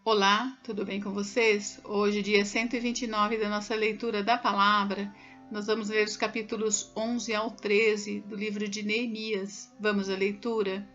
Olá, tudo bem com vocês? Hoje, dia 129 da nossa leitura da palavra, nós vamos ler os capítulos 11 ao 13 do livro de Neemias. Vamos à leitura?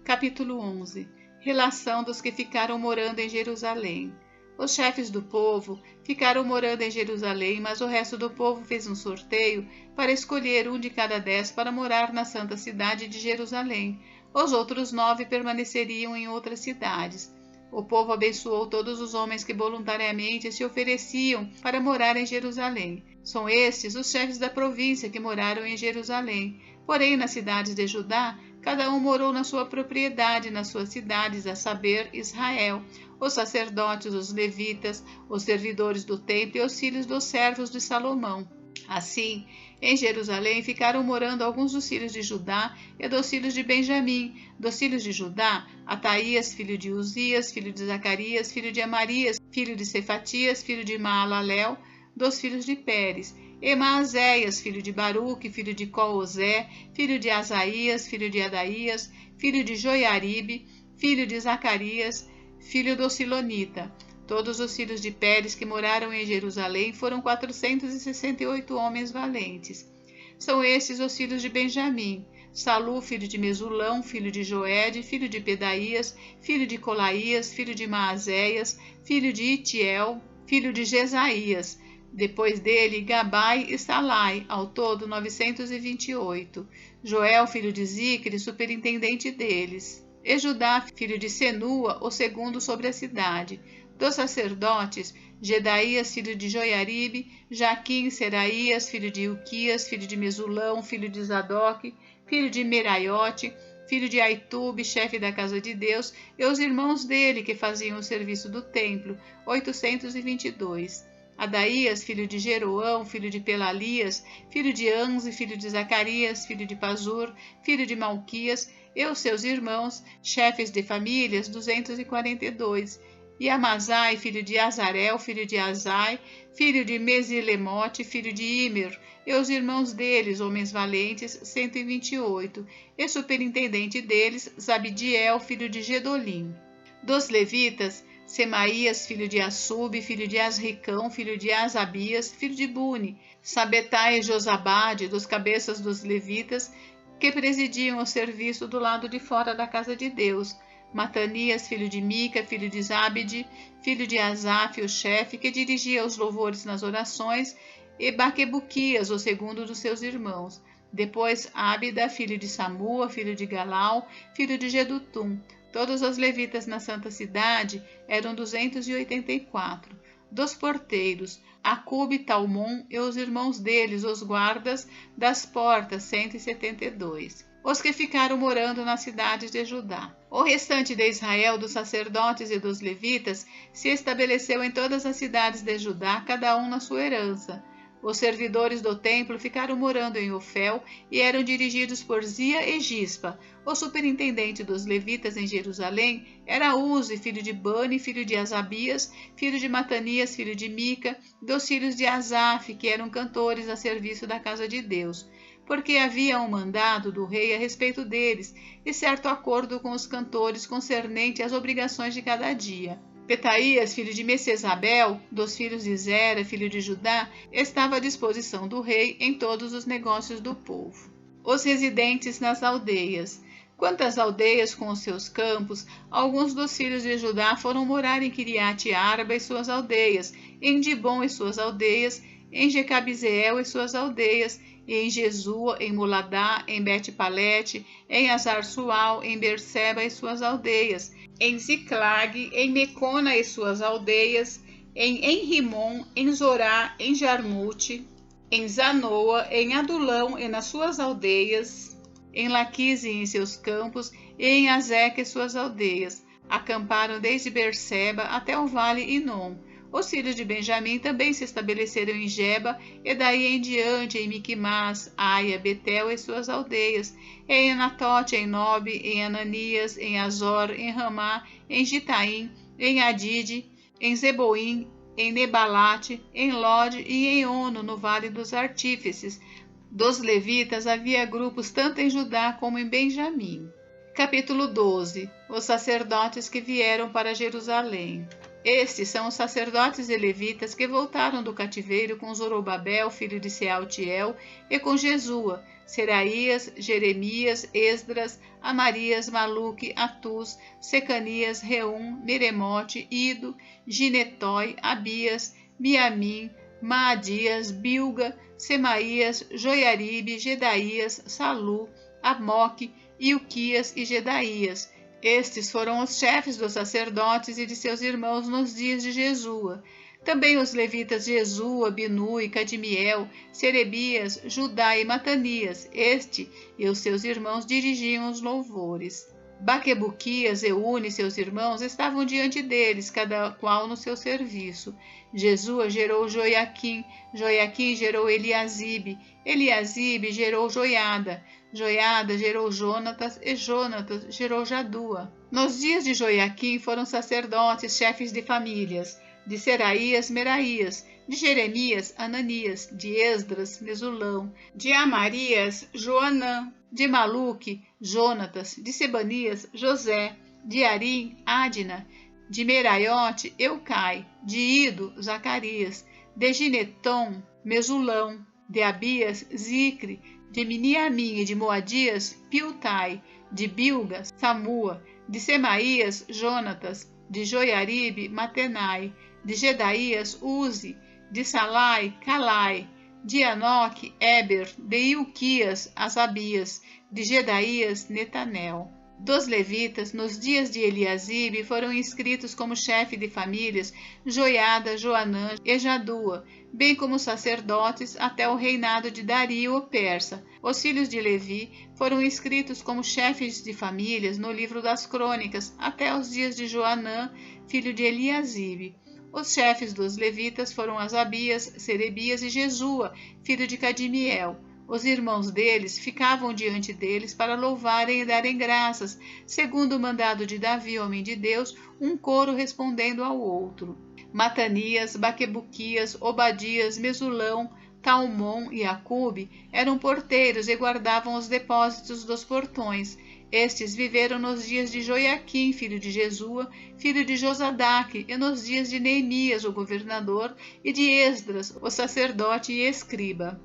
Capítulo 11. Relação dos que ficaram morando em Jerusalém. Os chefes do povo ficaram morando em Jerusalém, mas o resto do povo fez um sorteio para escolher um de cada 10 para morar na santa cidade de Jerusalém. Os outros 9 permaneceriam em outras cidades. O povo abençoou todos os homens que voluntariamente se ofereciam para morar em Jerusalém. São estes os chefes da província que moraram em Jerusalém. Porém, nas cidades de Judá, cada um morou na sua propriedade, nas suas cidades, a saber, Israel, os sacerdotes, os levitas, os servidores do templo e os filhos dos servos de Salomão. Assim, em Jerusalém ficaram morando alguns dos filhos de Judá e dos filhos de Benjamim. Dos filhos de Judá, Ataías, filho de Uzias, filho de Zacarias, filho de Amarias, filho de Cefatias, filho de Maalalel, dos filhos de Pérez. E Maazéias, filho de Baruque, filho de Coozé, filho de Asaías, filho de Adaías, filho de Joiaribe, filho de Zacarias, filho do Silonita. Todos os filhos de Pérez que moraram em Jerusalém foram 468 homens valentes. São estes os filhos de Benjamim: Salu, filho de Mesulão, filho de Joede, filho de Pedaías, filho de Colaías, filho de Maazéias, filho de Itiel, filho de Jesaías. Depois dele, Gabai e Salai, ao todo 928. Joel, filho de Zicre, superintendente deles. E Judá, filho de Senua, o segundo sobre a cidade. Dos sacerdotes, Jedaías, filho de Joiaribe, Jaquim, Seraías, filho de Ilquias, filho de Mesulão, filho de Zadoque, filho de Meraiote, filho de Aitube, chefe da casa de Deus, e os irmãos dele que faziam o serviço do templo, 822. Adaías, filho de Jeroão, filho de Pelalias, filho de Anze, filho de Zacarias, filho de Pazur, filho de Malquias, e os seus irmãos, chefes de famílias, 242. E Amazai, filho de Azarel, filho de Azai, filho de Mesilemote, filho de Imer, e os irmãos deles, homens valentes, 128, e superintendente deles, Zabidiel, filho de Gedolim. Dos levitas, Semaías, filho de Assub, filho de Asricão, filho de Asabias, filho de Buni, Sabetai e Josabade, dos cabeças dos levitas, que presidiam o serviço do lado de fora da casa de Deus, Matanias, filho de Mica, filho de Zabde, filho de Asaf, o chefe, que dirigia os louvores nas orações, e Baquebuquias, o segundo dos seus irmãos. Depois Ábida, filho de Samua, filho de Galau, filho de Gedutum. Todos os levitas na santa cidade eram 284. Dos porteiros, Acube, Talmon e os irmãos deles, os guardas das portas, 172. Os que ficaram morando nas cidades de Judá. O restante de Israel, dos sacerdotes e dos levitas, se estabeleceu em todas as cidades de Judá, cada um na sua herança. Os servidores do templo ficaram morando em Ofel e eram dirigidos por Zia e Gispa. O superintendente dos levitas em Jerusalém era Uzi, filho de Bani, filho de Asabias, filho de Matanias, filho de Mica, dos filhos de Asaf, que eram cantores a serviço da casa de Deus, porque havia um mandado do rei a respeito deles e certo acordo com os cantores concernente às obrigações de cada dia. Petaías, filho de Messesabel, dos filhos de Zera, filho de Judá, estava à disposição do rei em todos os negócios do povo. Os residentes nas aldeias. Quanto às aldeias com os seus campos, alguns dos filhos de Judá foram morar em Kiriate Arba e suas aldeias, em Dibom e suas aldeias, em Jecabizeel e suas aldeias, e em Jesua, em Moladá, em Bet-Palete, em Azar-Sual, em Berseba e suas aldeias, em Ziclag, em Mecona e suas aldeias, em Enrimon, em Zorá, em Jarmute, em Zanoa, em Adulão e nas suas aldeias, em Laquise e em seus campos, e em Azeca e suas aldeias. Acamparam desde Berseba até o vale Inom. Os filhos de Benjamim também se estabeleceram em Geba, e daí em diante em Miquimás, Aia, Betel e suas aldeias, em Anatote, em Nobe, em Ananias, em Azor, em Ramá, em Gitaim, em Adide, em Zeboim, em Nebalate, em Lode e em Ono, no Vale dos Artífices. Dos levitas havia grupos tanto em Judá como em Benjamim. Capítulo 12. Os sacerdotes que vieram para Jerusalém. Estes são os sacerdotes e levitas que voltaram do cativeiro com Zorobabel, filho de Sealtiel, e com Jesua, Seraías, Jeremias, Esdras, Amarias, Maluque, Atuz, Secanias, Reum, Meremote, Ido, Ginetói, Abias, Miamim, Maadias, Bilga, Semaías, Joiaribe, Gedaías, Salu, Amoque, Ilquias e Gedaías. Estes foram os chefes dos sacerdotes e de seus irmãos nos dias de Jesua. Também os levitas Jesua, Binu e Cadmiel, Serebias, Judá e Matanias. Este e os seus irmãos dirigiam os louvores. Baquebuquias, Eune e seus irmãos estavam diante deles, cada qual no seu serviço. Jesua gerou Joiaquim, Joiaquim gerou Eliasibe, Eliasibe gerou Joiada, Joiada gerou Jonatas e Jonatas gerou Jadua. Nos dias de Joiaquim foram sacerdotes, chefes de famílias, de Seraías, Meraías, de Jeremias, Ananias, de Esdras, Mesulão, de Amarias, Joanã, de Maluque, Jonatas, de Sebanias, José, de Arim, Adna, de Meraiote, Eucai, de Ido, Zacarias, de Ginetom, Mesulão, de Abias, Zicre, de Miniamim e de Moadias, Piltai, de Bilga, Samua, de Semaías, Jonatas, de Joiaribe, Matenai, de Gedaías, Uzi, de Salai, Calai, de Anoque, Eber, de Ilquias, Asabias, de Gedaías, Netanel. Dos levitas, nos dias de Eliasibe, foram inscritos como chefe de famílias Joiada, Joanã e Jadua, bem como sacerdotes até o reinado de Dario o persa. Os filhos de Levi foram inscritos como chefes de famílias no livro das crônicas até os dias de Joanã, filho de Eliasibe. Os chefes dos levitas foram Asabias, Serebias e Jesua, filho de Cadmiel. Os irmãos deles ficavam diante deles para louvarem e darem graças, segundo o mandado de Davi, homem de Deus, um coro respondendo ao outro. Matanias, Baquebuquias, Obadias, Mesulão, Talmon e Acube eram porteiros e guardavam os depósitos dos portões. Estes viveram nos dias de Joiaquim, filho de Jesua, filho de Josadaque, e nos dias de Neemias, o governador, e de Esdras, o sacerdote e escriba.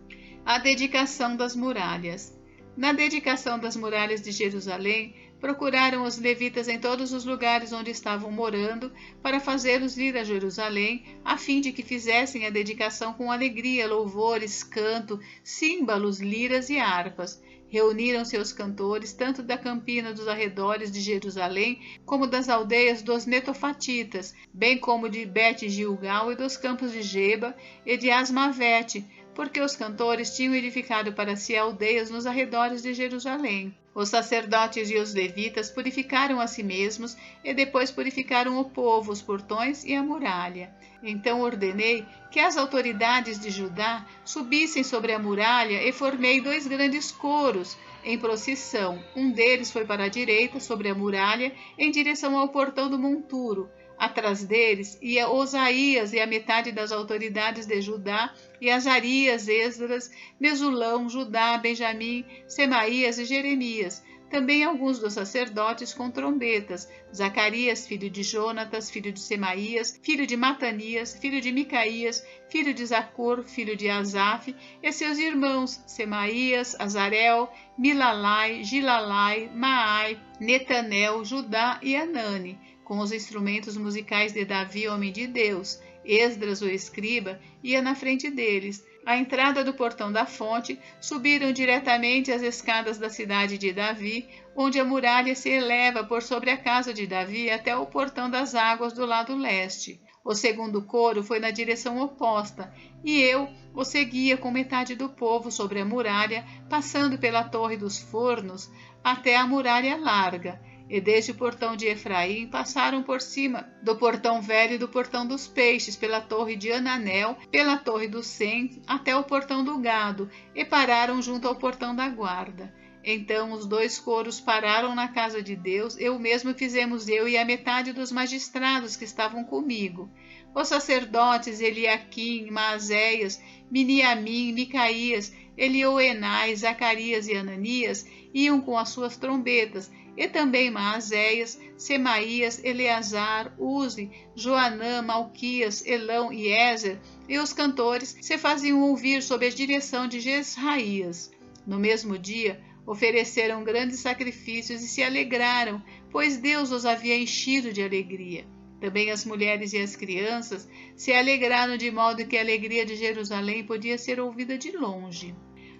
A dedicação das muralhas. Na dedicação das muralhas de Jerusalém, procuraram os levitas em todos os lugares onde estavam morando para fazê-los vir a Jerusalém, a fim de que fizessem a dedicação com alegria, louvores, canto, símbalos, liras e harpas. Reuniram-se os cantores, tanto da campina dos arredores de Jerusalém, como das aldeias dos netofatitas, bem como de Bet-Gilgal e dos campos de Geba e de Asmavete, porque os cantores tinham edificado para si aldeias nos arredores de Jerusalém. Os sacerdotes e os levitas purificaram a si mesmos e depois purificaram o povo, os portões e a muralha. Então ordenei que as autoridades de Judá subissem sobre a muralha e formei 2 grandes coros em procissão. Um deles foi para a direita, sobre a muralha, em direção ao portão do monturo. Atrás deles ia Osaías e a metade das autoridades de Judá, e Azarias, Esdras, Mesulão, Judá, Benjamim, Semaías e Jeremias. Também alguns dos sacerdotes com trombetas, Zacarias, filho de Jonatas, filho de Semaías, filho de Matanias, filho de Micaías, filho de Zacur, filho de Asaf, e seus irmãos, Semaías, Azarel, Milalai, Gilalai, Maai, Netanel, Judá e Anani, com os instrumentos musicais de Davi, homem de Deus. Esdras, o escriba, ia na frente deles. À entrada do portão da fonte, subiram diretamente as escadas da cidade de Davi, onde a muralha se eleva por sobre a casa de Davi até o portão das águas do lado leste. O segundo coro foi na direção oposta, e eu o seguia com metade do povo sobre a muralha, passando pela Torre dos Fornos até a muralha larga. E desde o portão de Efraim passaram por cima do portão velho e do portão dos peixes, pela torre de Ananel, pela torre do Sem, até o portão do gado, e pararam junto ao portão da guarda. Então os 2 coros pararam na casa de Deus, e o mesmo fizemos eu e a metade dos magistrados que estavam comigo. Os sacerdotes Eliaquim, Maazéias, Miniamim, Micaías, Elioenai, Zacarias e Ananias iam com as suas trombetas, e também Maazéias, Semaías, Eleazar, Uzi, Joanã, Malquias, Elão e Ézer, e os cantores se faziam ouvir sob a direção de Jesraías. No mesmo dia, ofereceram grandes sacrifícios e se alegraram, pois Deus os havia enchido de alegria. Também as mulheres e as crianças se alegraram de modo que a alegria de Jerusalém podia ser ouvida de longe.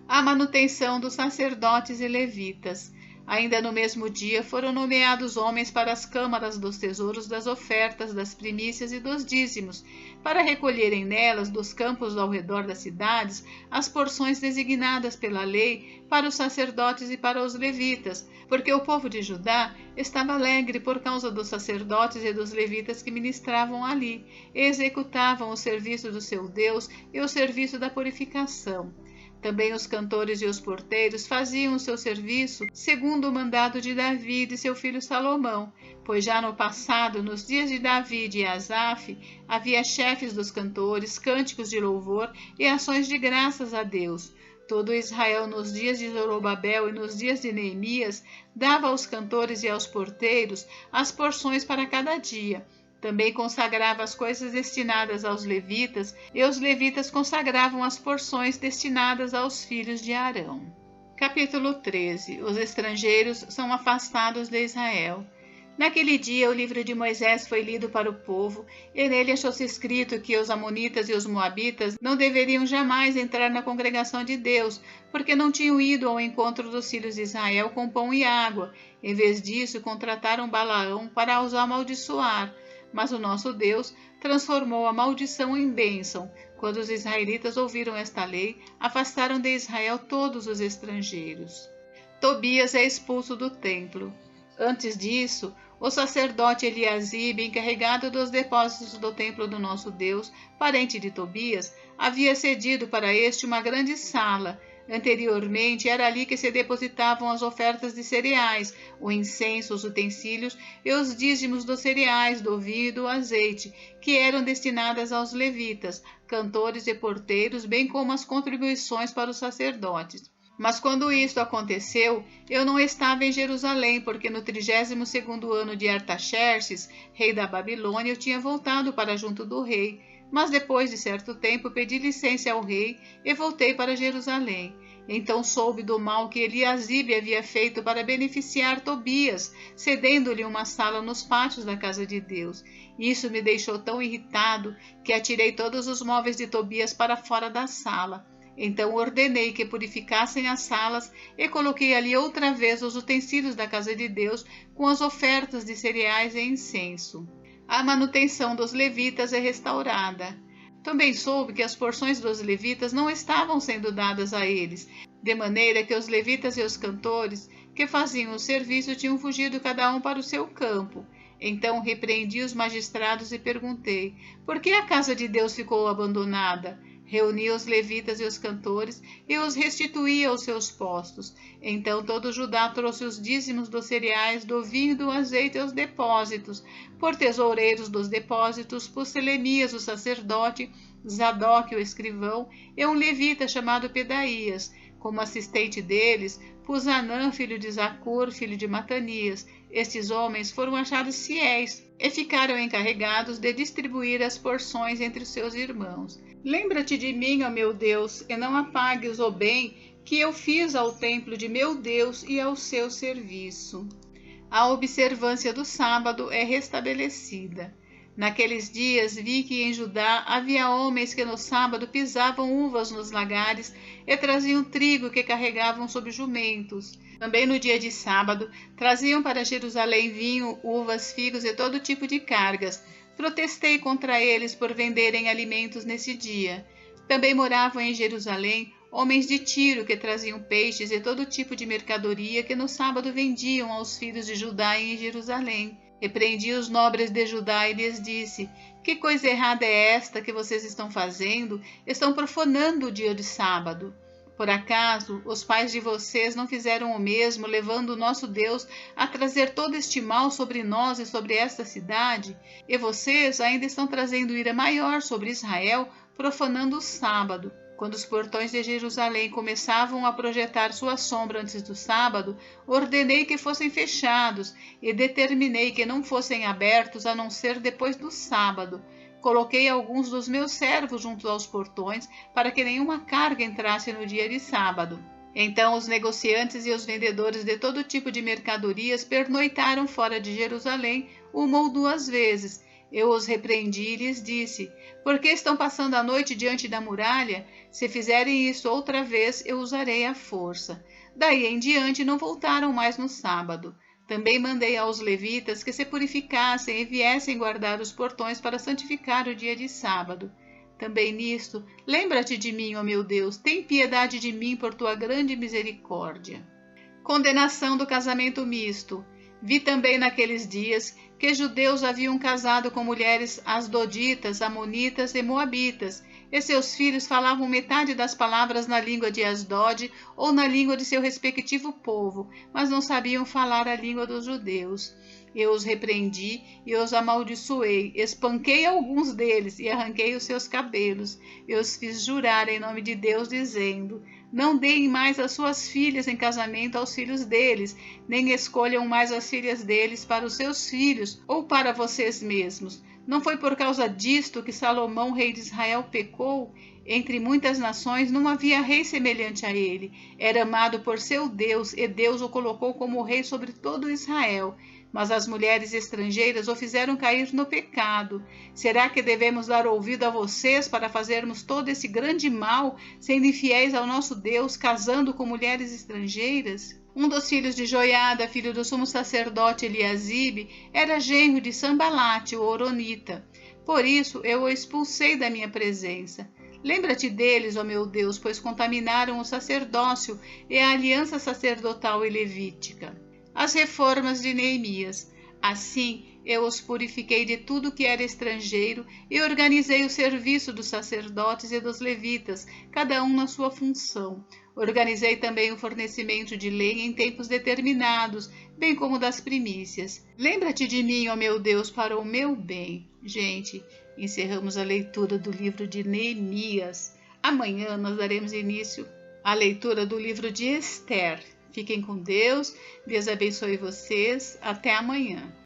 A manutenção dos sacerdotes e levitas. Ainda no mesmo dia foram nomeados homens para as câmaras dos tesouros das ofertas, das primícias e dos dízimos, para recolherem nelas dos campos ao redor das cidades as porções designadas pela lei para os sacerdotes e para os levitas, porque o povo de Judá estava alegre por causa dos sacerdotes e dos levitas que ministravam ali, e executavam o serviço do seu Deus e o serviço da purificação. Também os cantores e os porteiros faziam o seu serviço segundo o mandado de Davi e de seu filho Salomão, pois já no passado, nos dias de Davi e Asaf, havia chefes dos cantores, cânticos de louvor e ações de graças a Deus. Todo Israel, nos dias de Zorobabel e nos dias de Neemias, dava aos cantores e aos porteiros as porções para cada dia. Também consagrava as coisas destinadas aos levitas, e os levitas consagravam as porções destinadas aos filhos de Arão. Capítulo 13. Os estrangeiros são afastados de Israel. Naquele dia, o livro de Moisés foi lido para o povo, e nele achou-se escrito que os amonitas e os moabitas não deveriam jamais entrar na congregação de Deus, porque não tinham ido ao encontro dos filhos de Israel com pão e água. Em vez disso, contrataram Balaão para os amaldiçoar. Mas o nosso Deus transformou a maldição em bênção. Quando os israelitas ouviram esta lei, afastaram de Israel todos os estrangeiros. Tobias é expulso do templo. Antes disso, o sacerdote Eliasibe, encarregado dos depósitos do templo do nosso Deus, parente de Tobias, havia cedido para este uma grande sala. Anteriormente, era ali que se depositavam as ofertas de cereais, o incenso, os utensílios e os dízimos dos cereais, do vinho e do azeite, que eram destinadas aos levitas, cantores e porteiros, bem como as contribuições para os sacerdotes. Mas quando isto aconteceu, eu não estava em Jerusalém, porque no 32º ano de Artaxerxes, rei da Babilônia, eu tinha voltado para junto do rei. Mas depois de certo tempo pedi licença ao rei e voltei para Jerusalém. Então soube do mal que Eliasibe havia feito para beneficiar Tobias, cedendo-lhe uma sala nos pátios da casa de Deus. Isso me deixou tão irritado que atirei todos os móveis de Tobias para fora da sala. Então ordenei que purificassem as salas e coloquei ali outra vez os utensílios da casa de Deus com as ofertas de cereais e incenso. A manutenção dos levitas é restaurada. Também soube que as porções dos levitas não estavam sendo dadas a eles, de maneira que os levitas e os cantores que faziam o serviço tinham fugido cada um para o seu campo. Então repreendi os magistrados e perguntei: por que a casa de Deus ficou abandonada? Reuni os levitas e os cantores e os restituí aos seus postos. Então todo Judá trouxe os dízimos dos cereais, do vinho e do azeite aos depósitos. Por tesoureiros dos depósitos, pus Selemias, o sacerdote, Zadoque, o escrivão, e um levita chamado Pedaías. Como assistente deles, pus Anã, filho de Zacur, filho de Matanias. Estes homens foram achados fiéis e ficaram encarregados de distribuir as porções entre os seus irmãos. Lembra-te de mim, ó meu Deus, e não apagues o bem que eu fiz ao templo de meu Deus e ao seu serviço. A observância do sábado é restabelecida. Naqueles dias vi que em Judá havia homens que no sábado pisavam uvas nos lagares e traziam trigo que carregavam sobre jumentos. Também no dia de sábado traziam para Jerusalém vinho, uvas, figos e todo tipo de cargas. Protestei contra eles por venderem alimentos nesse dia. Também moravam em Jerusalém homens de Tiro que traziam peixes e todo tipo de mercadoria que no sábado vendiam aos filhos de Judá em Jerusalém. Repreendi os nobres de Judá e lhes disse: que coisa errada é esta que vocês estão fazendo? Estão profanando o dia de sábado. Por acaso, os pais de vocês não fizeram o mesmo, levando o nosso Deus a trazer todo este mal sobre nós e sobre esta cidade? E vocês ainda estão trazendo ira maior sobre Israel, profanando o sábado. Quando os portões de Jerusalém começavam a projetar sua sombra antes do sábado, ordenei que fossem fechados e determinei que não fossem abertos a não ser depois do sábado. Coloquei alguns dos meus servos junto aos portões para que nenhuma carga entrasse no dia de sábado. Então os negociantes e os vendedores de todo tipo de mercadorias pernoitaram fora de Jerusalém 1 ou 2 vezes. Eu os repreendi e lhes disse: por que estão passando a noite diante da muralha? Se fizerem isso outra vez, eu usarei a força. Daí em diante não voltaram mais no sábado. Também mandei aos levitas que se purificassem e viessem guardar os portões para santificar o dia de sábado. Também nisto, lembra-te de mim, ó meu Deus, tem piedade de mim por tua grande misericórdia. Condenação do casamento misto. Vi também naqueles dias que judeus haviam casado com mulheres asdoditas, amonitas e moabitas, e seus filhos falavam metade das palavras na língua de Asdod ou na língua de seu respectivo povo, mas não sabiam falar a língua dos judeus. Eu os repreendi e os amaldiçoei, espanquei alguns deles e arranquei os seus cabelos. Eu os fiz jurar em nome de Deus, dizendo: não deem mais as suas filhas em casamento aos filhos deles, nem escolham mais as filhas deles para os seus filhos ou para vocês mesmos. Não foi por causa disto que Salomão, rei de Israel, pecou? Entre muitas nações não havia rei semelhante a ele. Era amado por seu Deus, e Deus o colocou como rei sobre todo Israel. Mas as mulheres estrangeiras o fizeram cair no pecado. Será que devemos dar ouvido a vocês para fazermos todo esse grande mal, sendo infiéis ao nosso Deus, casando com mulheres estrangeiras? Um dos filhos de Joiada, filho do sumo sacerdote Eliasibe, era genro de Sambalate, o horonita. Por isso eu o expulsei da minha presença. Lembra-te deles, ó meu Deus, pois contaminaram o sacerdócio e a aliança sacerdotal e levítica. As reformas de Neemias. Assim, eu os purifiquei de tudo que era estrangeiro e organizei o serviço dos sacerdotes e dos levitas, cada um na sua função. Organizei também o fornecimento de lenha em tempos determinados, bem como das primícias. Lembra-te de mim, ó meu Deus, para o meu bem. Gente, encerramos a leitura do livro de Neemias. Amanhã nós daremos início à leitura do livro de Esther. Fiquem com Deus, Deus abençoe vocês, até amanhã.